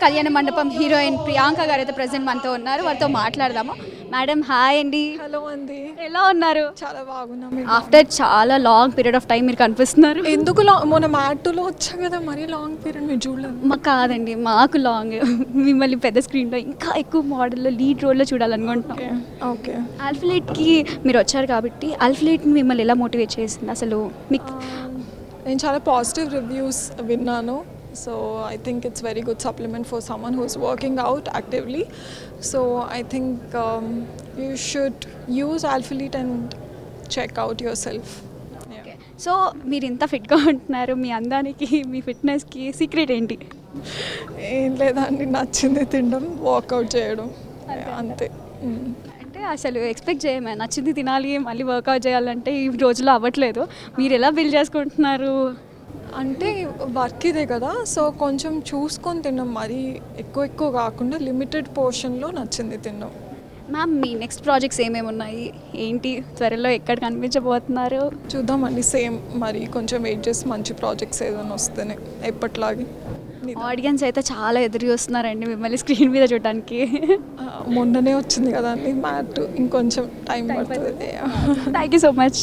కళ్యాణ మండపం హీరోయిన్ ప్రియాంక గారు అయితే ప్రజెంట్ మనతో ఉన్నారు. వారితో మాట్లాడదాము. మేడం హాయ్ అండి. హలో అండి, ఎలా ఉన్నారు? చాలా బాగున్నాం. ఆఫ్టర్ చాలా లాంగ్ పీరియడ్ ఆఫ్ టైం మీరు కనిపిస్తున్నారు. ఎందుకు మొన్న మ్యాట్లో వచ్చా కదా, మరీ లాంగ్ పీరియడ్ మీరు చూడలేదు. మాకు కాదండి, మాకు లాంగ్. మిమ్మల్ని పెద్ద స్క్రీన్లో ఇంకా ఎక్కువ మోడల్లో లీడ్ రోల్లో చూడాలనుకుంటున్నాం. ఓకే, ఆల్ఫ్లేట్కి మీరు వచ్చారు కాబట్టి ఆల్ఫ్లేట్ని మిమ్మల్ని ఎలా మోటివేట్ చేసింది అసలు మీకు? నేను చాలా పాజిటివ్ రివ్యూస్ విన్నాను. So I think it's very good supplement for someone who is working out actively. So I think you should use Alfleet and check out yourself. సో మీరు ఇంత ఫిట్గా ఉంటున్నారు, మీ అందానికి మీ ఫిట్నెస్కి సీక్రెట్ ఏంటి? ఏం లేదండి, నచ్చింది తినడం, వర్కౌట్ చేయడం, అంతే. అంటే అసలు ఎక్స్పెక్ట్ చేయమే, నచ్చింది తినాలి మళ్ళీ వర్కౌట్ చేయాలంటే ఈ రోజుల్లో అవ్వట్లేదు. మీరు ఎలా బిల్డ్ చేసుకుంటున్నారు? అంటే వర్క్ ఇదే కదా, సో కొంచెం చూసుకొని తిన్నాం, మరీ ఎక్కువ కాకుండా లిమిటెడ్ పోర్షన్లో నచ్చింది తిన్నాం. మ్యామ్ మీ నెక్స్ట్ ప్రాజెక్ట్స్ ఏమేమి ఉన్నాయి, ఏంటి, త్వరలో ఎక్కడ కనిపించబోతున్నారు? చూద్దామండి, సేమ్ మరి కొంచెం వెయిట్ చేసి మంచి ప్రాజెక్ట్స్ ఏదైనా వస్తేనే ఎప్పట్లాగే. ఆడియన్స్ అయితే చాలా ఎదురు చూస్తున్నారండి మిమ్మల్ని స్క్రీన్ మీద చూడడానికి. మొన్ననే వచ్చింది కదా అండి మ్యాట్, ఇంకొంచెం టైం పడుతుంది. Thank you so much.